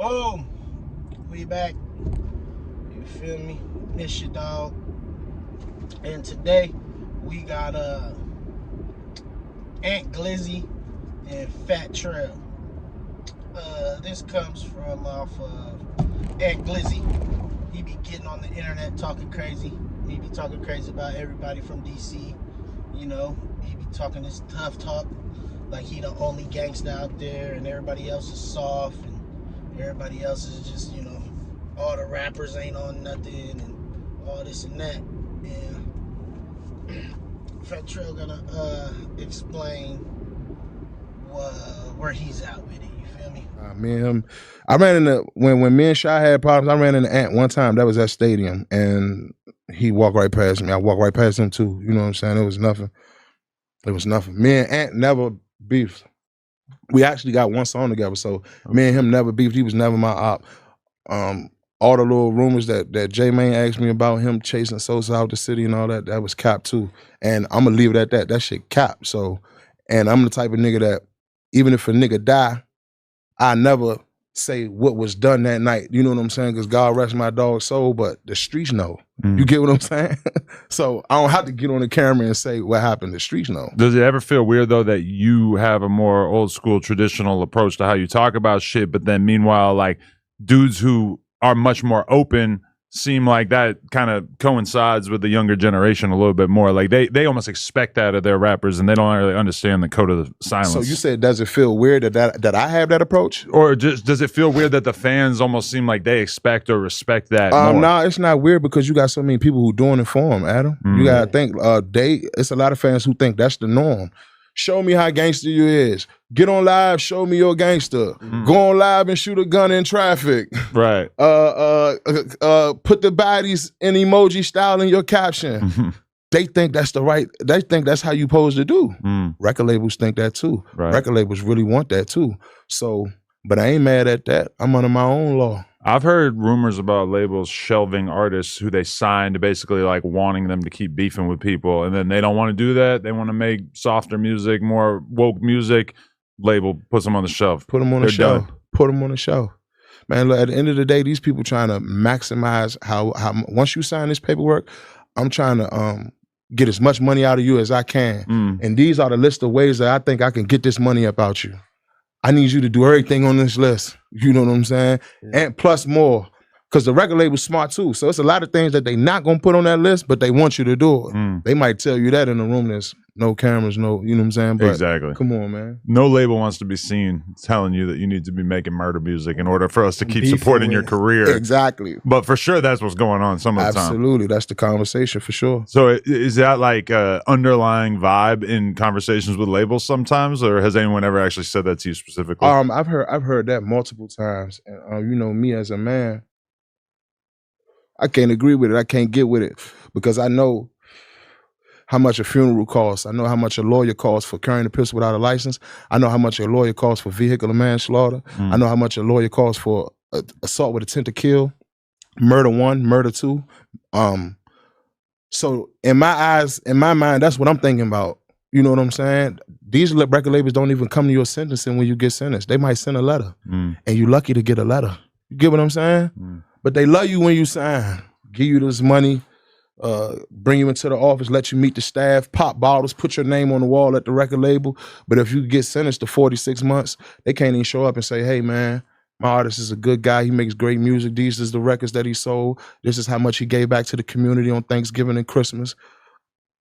Oh, we back. You feel me? Miss your dog. And today we got Aunt Glizzy and Fat Trel. This comes from off of Aunt Glizzy. He be getting on the internet talking crazy. He be talking crazy about everybody from DC. You know, he be talking this tough talk like he the only gangster out there and everybody else is soft and everybody else is just, all the rappers ain't on nothing and all this and that. And Fat Trel gonna explain where he's at with it. You feel me? Me and him, I ran into when me and Shy had problems. I ran into Ant one time. That was at Stadium, and he walked right past me. I walked right past him too. You know what I'm saying? It was nothing. It was nothing. Me and Ant never beefed. We actually got one song together. So me and him never beefed. He was never my op. All the little rumors that J-Mane asked me about him chasing Sosa out the city and all that, that was cap too. And I'm gonna leave it at that. That shit cap. So, and I'm the type of nigga that even if a nigga die, I never say what was done that night. You know what I'm saying? Because God rest my dog's soul, but the streets know. You get what I'm saying? So I don't have to get on the camera and say what happened. The streets know. Does it ever feel weird, though, that you have a more old school traditional approach to how you talk about shit, but then meanwhile, like, dudes who are much more open seem like that kind of coincides with the younger generation a little bit more. Like they almost expect that of their rappers and they don't really understand the code of the silence. So you said, does it feel weird that I have that approach? Or just does it feel weird that the fans almost seem like they expect or respect that more? No, it's not weird because you got so many people who doing it for them, Adam. You gotta think, it's a lot of fans who think that's the norm. Show me how gangster you is. Get on live, show me your gangster. Go on live and shoot a gun in traffic. Right. Put the bodies in emoji style in your caption. They think that's they think that's how you supposed to do. Record labels think that too. Right. Record labels really want that too. So, but I ain't mad at that. I'm under my own law. I've heard rumors about labels shelving artists who they signed, basically like wanting them to keep beefing with people, and then they don't want to do that. They want to make softer music, more woke music. Label puts them on the shelf. Put them on the shelf. Put them on the shelf. Man, look, at the end of the day, these people trying to maximize how once you sign this paperwork, I'm trying to get as much money out of you as I can. And these are the list of ways that I think I can get this money up out you. I need you to do everything on this list. You know what I'm saying? Yeah. And plus more. Because the record label's smart too. So it's a lot of things that they not gonna put on that list, but they want you to do it. They might tell you that in a room there's no cameras, no, you know what I'm saying? But exactly. Come on, man. No label wants to be seen telling you that you need to be making murder music in order for us to keep supporting your career. Exactly. But for sure, that's what's going on some of the time. Absolutely. That's the conversation for sure. So is that like a underlying vibe in conversations with labels sometimes, or has anyone ever actually said that to you specifically? I've heard that multiple times. And you know, me as a man, I can't agree with it. I can't get with it because I know how much a funeral costs. I know how much a lawyer costs for carrying a pistol without a license. I know how much a lawyer costs for vehicular manslaughter. I know how much a lawyer costs for assault with intent to kill, murder 1, murder 2. So in my eyes, in my mind, that's what I'm thinking about. You know what I'm saying? These record labels don't even come to your sentencing when you get sentenced. They might send a letter, and you're lucky to get a letter. You get what I'm saying? But they love you when you sign, give you this money, bring you into the office, let you meet the staff, pop bottles, put your name on the wall at the record label. But if you get sentenced to 46 months, they can't even show up and say, hey man, my artist is a good guy. He makes great music. These is the records that he sold. This is how much he gave back to the community on Thanksgiving and Christmas.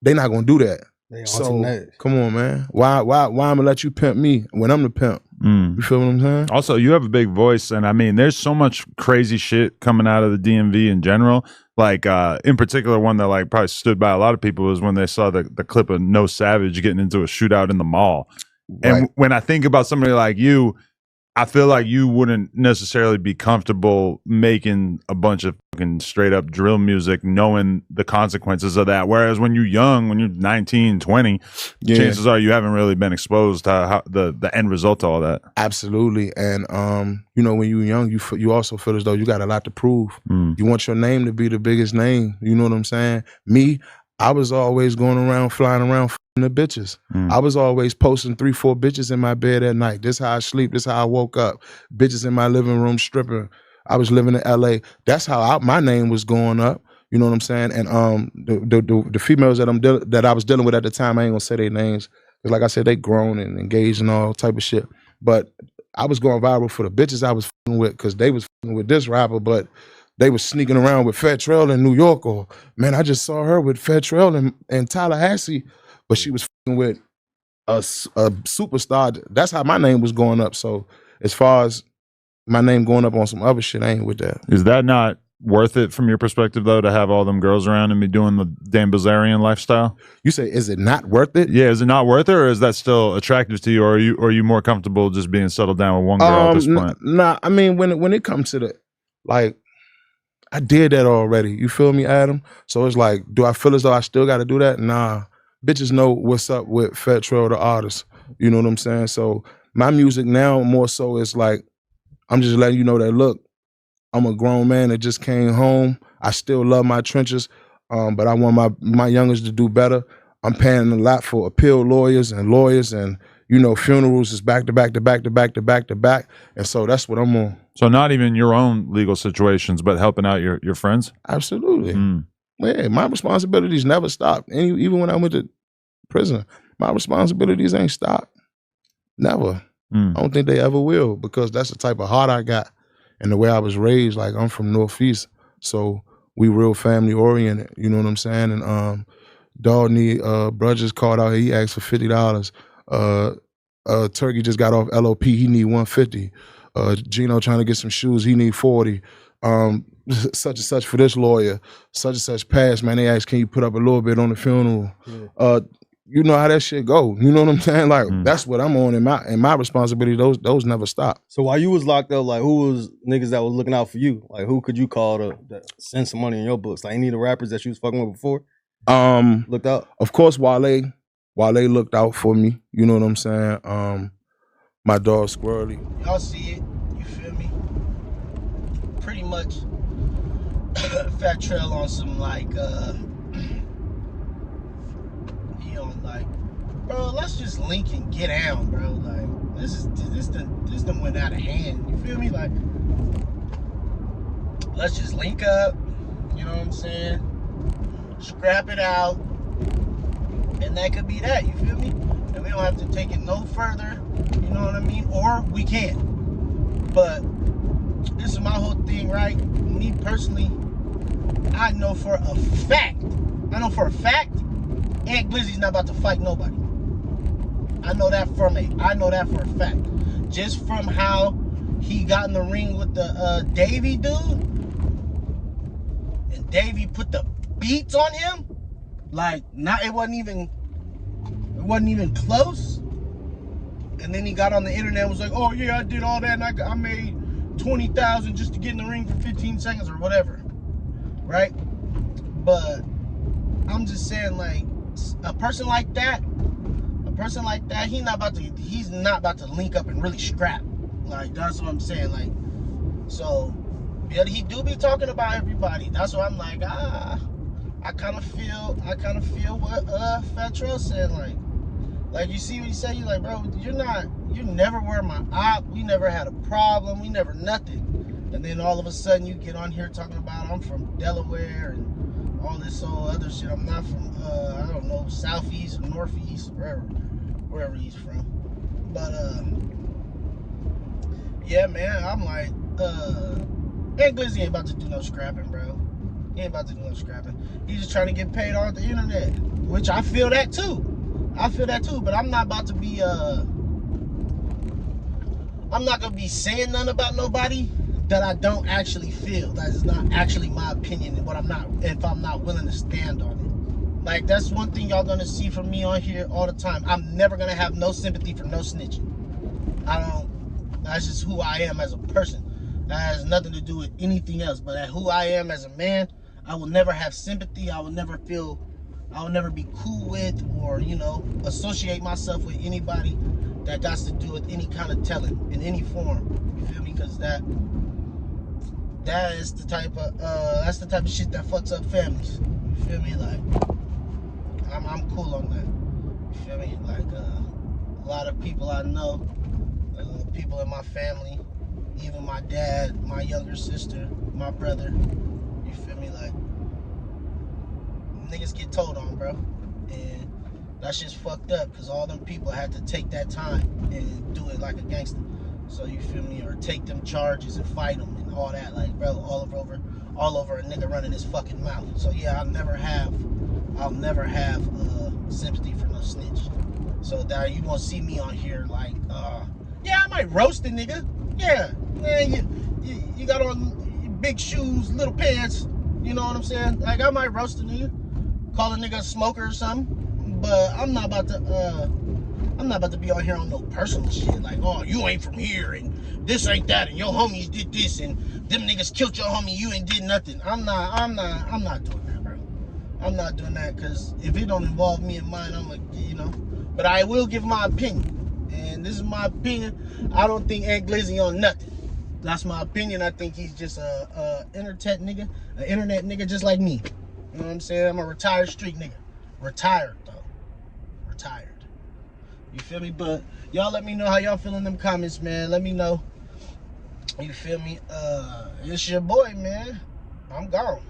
They're not gonna do that. So come on, man. Why I'm gonna let you pimp me when I'm the pimp? You feel what I'm saying? Also, you have a big voice, and I mean, there's so much crazy shit coming out of the DMV in general. Like, in particular, one that like probably stood by a lot of people was when they saw the clip of No Savage getting into a shootout in the mall. Right. And when I think about somebody like you, I feel like you wouldn't necessarily be comfortable making a bunch of fucking straight up drill music knowing the consequences of that. Whereas when you're young, when you're 19, 20, chances are you haven't really been exposed to how the end result of all that. Absolutely. And, you know, when you're young, you also feel as though you got a lot to prove. You want your name to be the biggest name. You know what I'm saying? Me, I was always going around, flying around, f***ing the bitches. I was always posting 3, 4 bitches in my bed at night. This how I sleep. This how I woke up. Bitches in my living room stripping. I was living in LA. That's how my name was going up. You know what I'm saying? And the females that I was dealing with at the time, I ain't gonna say their names. Cause like I said, they grown and engaged and all type of shit. But I was going viral for the bitches I was f***ing with, cause they was f***ing with this rapper, but they was sneaking around with Trel in New York, or man, I just saw her with Trel in Tallahassee, but she was f***ing with a superstar. That's how my name was going up. So as far as my name going up on some other shit, I ain't with that. Is that not worth it from your perspective, though, to have all them girls around and be doing the Dan Bilzerian lifestyle? You say, is it not worth it? Yeah, is it not worth it, or is that still attractive to you, or are you more comfortable just being settled down with one girl at this point? Nah, I mean, when it comes to the, like, I did that already. You feel me, Adam? So it's like, do I feel as though I still got to do that? Nah. Bitches know what's up with Trel, the artist. You know what I'm saying? So my music now more so is like, I'm just letting you know that, look, I'm a grown man that just came home. I still love my trenches, but I want my youngers to do better. I'm paying a lot for appeal lawyers, and you know, funerals is back to back to back to back to back to back. And so that's what I'm on. So not even your own legal situations, but helping out your friends? Absolutely. Yeah, my responsibilities never stopped. And even when I went to prison, my responsibilities ain't stopped. Never. I don't think they ever will, because that's the type of heart I got. And the way I was raised, like, I'm from Northeast, so we real family oriented, you know what I'm saying? And dog need bruh just called out here, he asked for $50. Turkey just got off LOP, he need $150. Gino trying to get some shoes, he need $40. Such and such for this lawyer, such and such passed, man. They asked, can you put up a little bit on the funeral? Yeah. You know how that shit go. You know what I'm saying? Like, that's what I'm on in my responsibility. Those never stop. So while you was locked up, like, who was niggas that was looking out for you? Like, who could you call to send some money in your books? Like, any of the rappers that you was fucking with before? Looked out? Of course, Wale looked out for me. You know what I'm saying? My dog Squirrely. Y'all see it? You feel me? Pretty much Fat Trel on some like he on like, bro, let's just link and get down, bro. Like, this done went out of hand. You feel me? Like, let's just link up, you know what I'm saying? Scrap it out. And that could be that, you feel me? And we don't have to take it no further, you know what I mean? Or we can. But this is my whole thing, right? Me personally, I know for a fact, Aunt Glizzy's not about to fight nobody. I know that for a fact. Just from how he got in the ring with the Davey dude, and Davey put the beats on him, like, it wasn't even close. And then he got on the internet and was like, oh yeah, I did all that, and I made 20,000 just to get in the ring for 15 seconds or whatever, right? But I'm just saying, like, a person like that, he's not about to link up and really scrap. Like, that's what I'm saying. Like, so yeah, he do be talking about everybody. That's why I'm like, I kind of feel what Fat Trel said. Like, you see what he said? You're like, bro, you never were my op. We never had a problem. We never nothing. And then all of a sudden you get on here talking about I'm from Delaware and all this whole other shit. I'm not from, I don't know, Southeast or Northeast, wherever he's from. But, yeah, man, I'm like, Aunt Glizzy ain't about to do no scrapping, bro. He ain't about to do no scrapping. He's just trying to get paid on the internet, which I feel that too. But I'm not about to be, I'm not gonna be saying nothing about nobody that I don't actually feel. That is not actually my opinion, and if I'm not willing to stand on it. Like, that's one thing y'all gonna see from me on here all the time. I'm never gonna have no sympathy for no snitching. That's just who I am as a person. That has nothing to do with anything else, but who I am as a man, I will never have sympathy. I will never be cool with, or, you know, associate myself with anybody that got to do with any kind of telling in any form. You feel me? Because that is the type of shit that fucks up families. You feel me? Like, I'm cool on that. You feel me? Like a lot of people I know, people in my family, even my dad, my younger sister, my brother. You feel me? Like niggas get told on, bro, and that shit's fucked up because all them people had to take that time and do it like a gangster. So you feel me? Or take them charges and fight them and all that, like, bro, all over a nigga running his fucking mouth. So yeah, I'll never have sympathy for no snitch. So that you won't see me on here like, yeah, I might roast a nigga. Yeah, man, you got on big shoes, little pants. You know what I'm saying? Like I might roast a nigga, call a nigga a smoker or something. But I'm not about to be out here on no personal shit. Like, oh, you ain't from here and this ain't that and your homies did this and them niggas killed your homie. You ain't did nothing. I'm not doing that, bro. I'm not doing that because if it don't involve me and mine, I'm like, you know. But I will give my opinion, and this is my opinion. I don't think Ant Glizzy on nothing. That's my opinion. I think he's just a internet nigga, just like me. You know what I'm saying? I'm a retired street nigga. Retired though. Retired. You feel me? But y'all let me know how y'all feel in them comments, man. Let me know. You feel me? It's your boy, man. I'm gone.